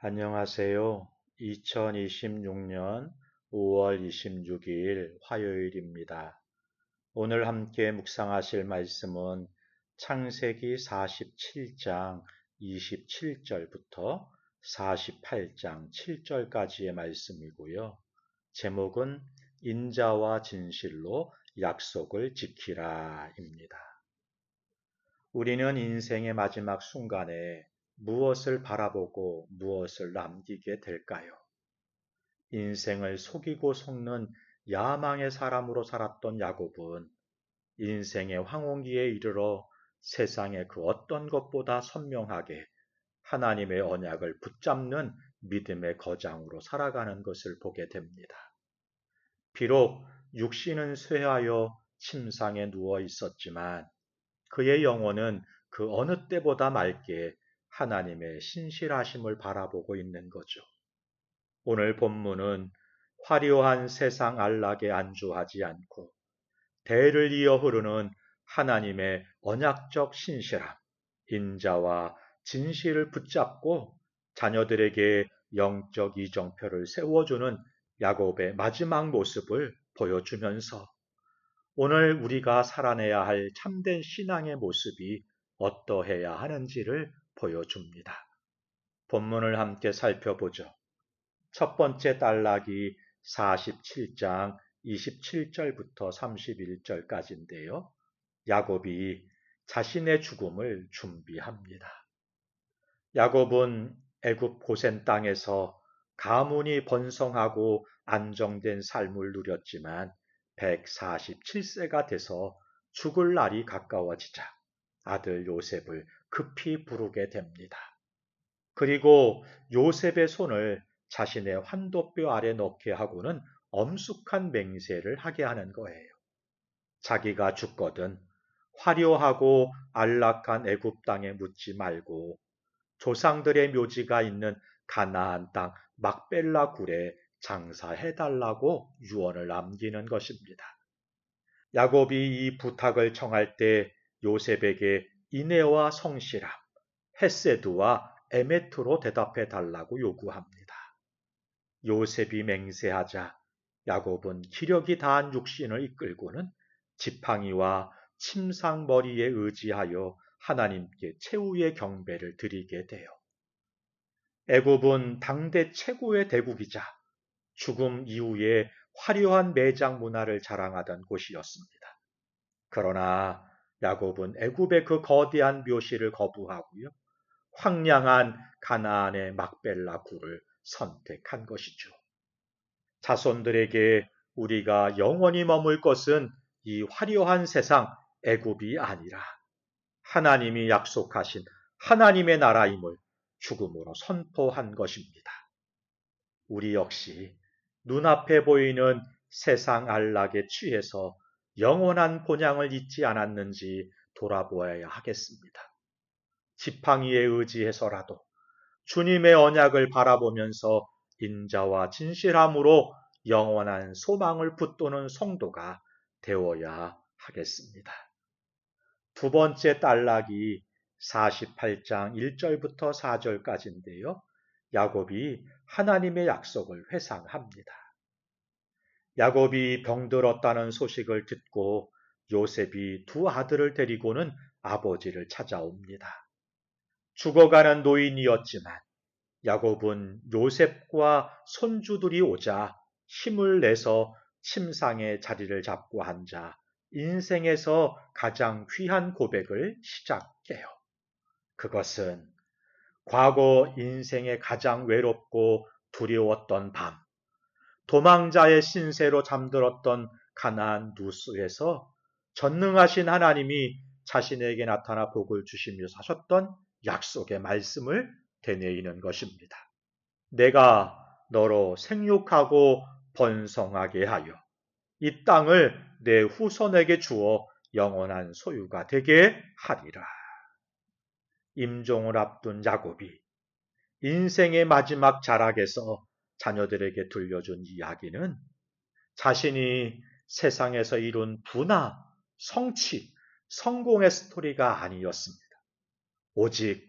안녕하세요. 2026년 5월 26일 화요일입니다. 오늘 함께 묵상하실 말씀은 창세기 47장 27절부터 48장 7절까지의 말씀이고요. 제목은 인자와 진실로 약속을 지키라입니다. 우리는 인생의 마지막 순간에 무엇을 바라보고 무엇을 남기게 될까요? 인생을 속이고 속는 야망의 사람으로 살았던 야곱은 인생의 황혼기에 이르러 세상의 그 어떤 것보다 선명하게 하나님의 언약을 붙잡는 믿음의 거장으로 살아가는 것을 보게 됩니다. 비록 육신은 쇠하여 침상에 누워 있었지만 그의 영혼은 그 어느 때보다 맑게 하나님의 신실하심을 바라보고 있는 거죠. 오늘 본문은 화려한 세상 안락에 안주하지 않고 대를 이어 흐르는 하나님의 언약적 신실함, 인자와 진실을 붙잡고 자녀들에게 영적 이정표를 세워주는 야곱의 마지막 모습을 보여주면서 오늘 우리가 살아내야 할 참된 신앙의 모습이 어떠해야 하는지를 보여줍니다. 본문을 함께 살펴보죠. 첫 번째 단락이 47장 27절부터 31절까지인데요. 야곱이 자신의 죽음을 준비합니다. 야곱은 애굽 고센 땅에서 가문이 번성하고 안정된 삶을 누렸지만 147세가 돼서 죽을 날이 가까워지자 아들 요셉을 급히 부르게 됩니다. 그리고 요셉의 손을 자신의 환도뼈 아래 넣게 하고는 엄숙한 맹세를 하게 하는 거예요. 자기가 죽거든 화려하고 안락한 애굽 땅에 묻지 말고 조상들의 묘지가 있는 가나안 땅 막벨라 굴에 장사해달라고 유언을 남기는 것입니다. 야곱이 이 부탁을 청할 때 요셉에게 인애와 성실함, 헤세드와 에메트로 대답해 달라고 요구합니다. 요셉이 맹세하자 야곱은 기력이 다한 육신을 이끌고는 지팡이와 침상머리에 의지하여 하나님께 최후의 경배를 드리게 돼요. 애굽은 당대 최고의 대국이자 죽음 이후에 화려한 매장 문화를 자랑하던 곳이었습니다. 그러나 야곱은 애굽의 그 거대한 묘시를 거부하고요. 황량한 가나안의 막벨라 굴을 선택한 것이죠. 자손들에게 우리가 영원히 머물 것은 이 화려한 세상 애굽이 아니라 하나님이 약속하신 하나님의 나라임을 죽음으로 선포한 것입니다. 우리 역시 눈앞에 보이는 세상 안락에 취해서 영원한 본향을 잊지 않았는지 돌아보아야 하겠습니다. 지팡이에 의지해서라도 주님의 언약을 바라보면서 인자와 진실함으로 영원한 소망을 붙드는 성도가 되어야 하겠습니다. 두 번째 단락이 48장 1절부터 4절까지인데요. 야곱이 하나님의 약속을 회상합니다. 야곱이 병들었다는 소식을 듣고 요셉이 두 아들을 데리고는 아버지를 찾아옵니다. 죽어가는 노인이었지만 야곱은 요셉과 손주들이 오자 힘을 내서 침상에 자리를 잡고 앉아 인생에서 가장 귀한 고백을 시작해요. 그것은 과거 인생의 가장 외롭고 두려웠던 밤, 도망자의 신세로 잠들었던 가나안 누스에서 전능하신 하나님이 자신에게 나타나 복을 주시며 하셨던 약속의 말씀을 되뇌이는 것입니다. 내가 너로 생육하고 번성하게 하여 이 땅을 내 후손에게 주어 영원한 소유가 되게 하리라. 임종을 앞둔 야곱이 인생의 마지막 자락에서 자녀들에게 들려준 이야기는 자신이 세상에서 이룬 부나 성취, 성공의 스토리가 아니었습니다. 오직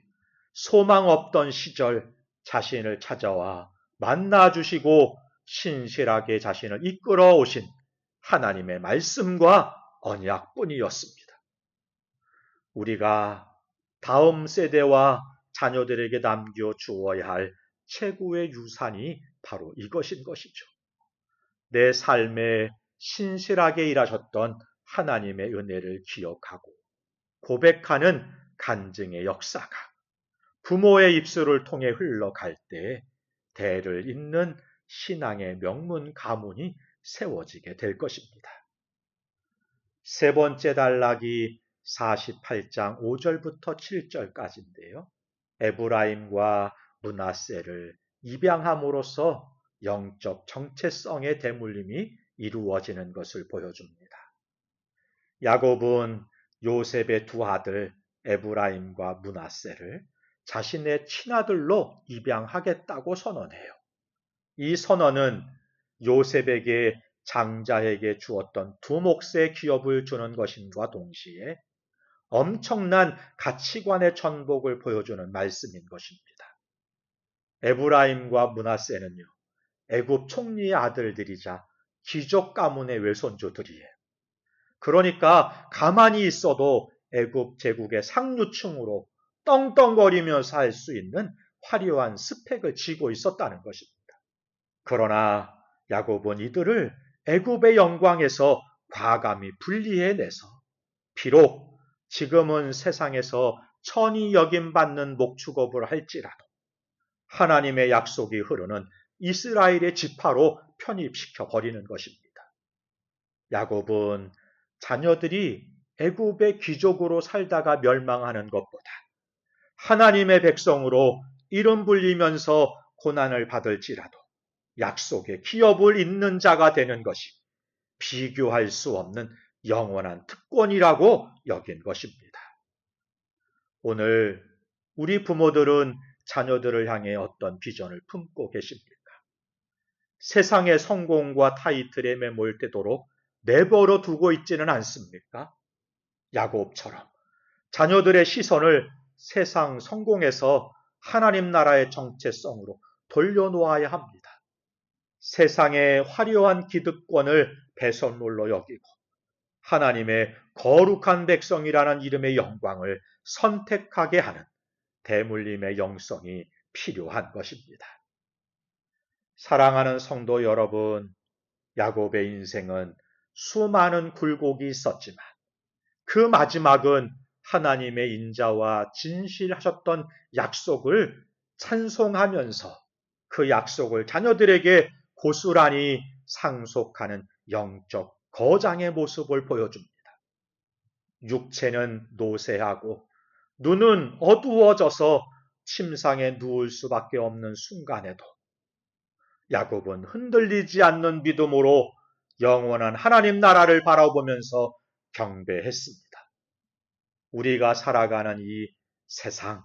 소망 없던 시절 자신을 찾아와 만나주시고 신실하게 자신을 이끌어 오신 하나님의 말씀과 언약뿐이었습니다. 우리가 다음 세대와 자녀들에게 남겨 주어야 할 최고의 유산이 바로 이것인 것이죠. 내 삶에 신실하게 일하셨던 하나님의 은혜를 기억하고 고백하는 간증의 역사가 부모의 입술을 통해 흘러갈 때 대를 잇는 신앙의 명문 가문이 세워지게 될 것입니다. 세 번째 단락이 48장 5절부터 7절까지인데요. 에브라임과 므낫세를 입양함으로써 영적 정체성의 대물림이 이루어지는 것을 보여줍니다. 야곱은 요셉의 두 아들 에브라임과 므낫세를 자신의 친아들로 입양하겠다고 선언해요. 이 선언은 요셉에게 장자에게 주었던 두 몫의 기업을 주는 것임과 동시에 엄청난 가치관의 전복을 보여주는 말씀인 것입니다. 에브라임과 므낫세는요, 애굽 총리의 아들들이자 귀족 가문의 외손주들이에요. 그러니까 가만히 있어도 애굽 제국의 상류층으로 떵떵거리며 살 수 있는 화려한 스펙을 쥐고 있었다는 것입니다. 그러나 야곱은 이들을 애굽의 영광에서 과감히 분리해내서 비록 지금은 세상에서 천히 여김받는 목축업을 할지라도 하나님의 약속이 흐르는 이스라엘의 지파로 편입시켜 버리는 것입니다. 야곱은 자녀들이 애굽의 귀족으로 살다가 멸망하는 것보다 하나님의 백성으로 이름 불리면서 고난을 받을지라도 약속의 기업을 잇는 자가 되는 것이 비교할 수 없는 영원한 특권이라고 여긴 것입니다. 오늘 우리 부모들은 자녀들을 향해 어떤 비전을 품고 계십니까? 세상의 성공과 타이틀에 매몰되도록 내버려 두고 있지는 않습니까? 야곱처럼 자녀들의 시선을 세상 성공에서 하나님 나라의 정체성으로 돌려놓아야 합니다. 세상의 화려한 기득권을 배선물로 여기고 하나님의 거룩한 백성이라는 이름의 영광을 선택하게 하는 대물림의 영성이 필요한 것입니다. 사랑하는 성도 여러분, 야곱의 인생은 수많은 굴곡이 있었지만 그 마지막은 하나님의 인자와 진실하셨던 약속을 찬송하면서 그 약속을 자녀들에게 고스란히 상속하는 영적 거장의 모습을 보여줍니다. 육체는 노쇠하고 눈은 어두워져서 침상에 누울 수밖에 없는 순간에도 야곱은 흔들리지 않는 믿음으로 영원한 하나님 나라를 바라보면서 경배했습니다. 우리가 살아가는 이 세상,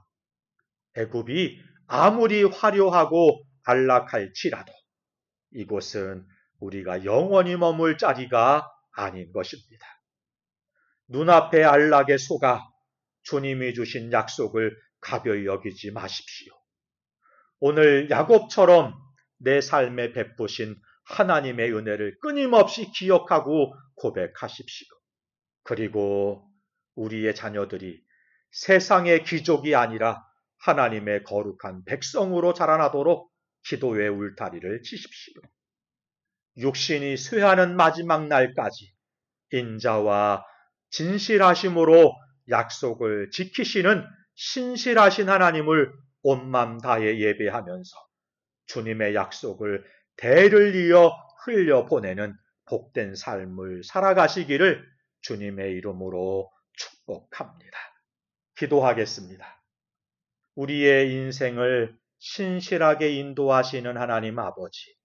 애굽이 아무리 화려하고 안락할지라도 이곳은 우리가 영원히 머물 자리가 아닌 것입니다. 눈앞의 안락에 속아 주님이 주신 약속을 가벼이 여기지 마십시오. 오늘 야곱처럼 내 삶에 베푸신 하나님의 은혜를 끊임없이 기억하고 고백하십시오. 그리고 우리의 자녀들이 세상의 귀족이 아니라 하나님의 거룩한 백성으로 자라나도록 기도의 울타리를 치십시오. 육신이 쇠하는 마지막 날까지 인자와 진실하심으로 약속을 지키시는 신실하신 하나님을 온 맘 다해 예배하면서 주님의 약속을 대를 이어 흘려보내는 복된 삶을 살아가시기를 주님의 이름으로 축복합니다. 기도하겠습니다. 우리의 인생을 신실하게 인도하시는 하나님 아버지,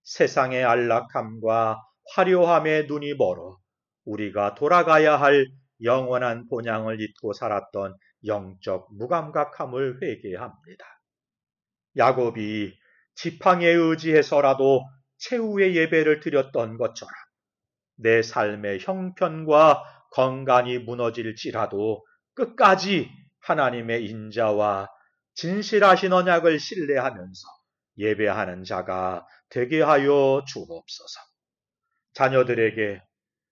세상의 안락함과 화려함에 눈이 멀어 우리가 돌아가야 할 영원한 본향을 잊고 살았던 영적 무감각함을 회개합니다. 야곱이 지팡이에 의지해서라도 최후의 예배를 드렸던 것처럼 내 삶의 형편과 건강이 무너질지라도 끝까지 하나님의 인자와 진실하신 언약을 신뢰하면서 예배하는 자가 되게 하여 주옵소서. 자녀들에게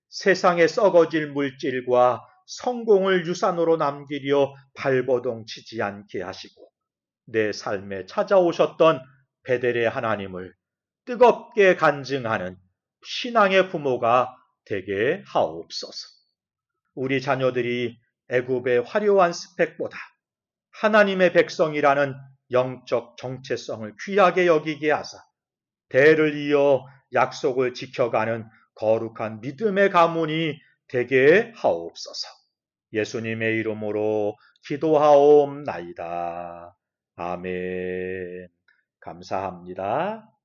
세상에 썩어질 물질과 성공을 유산으로 남기려 발버둥 치지 않게 하시고 내 삶에 찾아오셨던 베델의 하나님을 뜨겁게 간증하는 신앙의 부모가 되게 하옵소서. 우리 자녀들이 애굽의 화려한 스펙보다 하나님의 백성이라는 영적 정체성을 귀하게 여기게 하사 대를 이어 약속을 지켜가는 거룩한 믿음의 가문이 되게 하옵소서. 예수님의 이름으로 기도하옵나이다. 아멘. 감사합니다.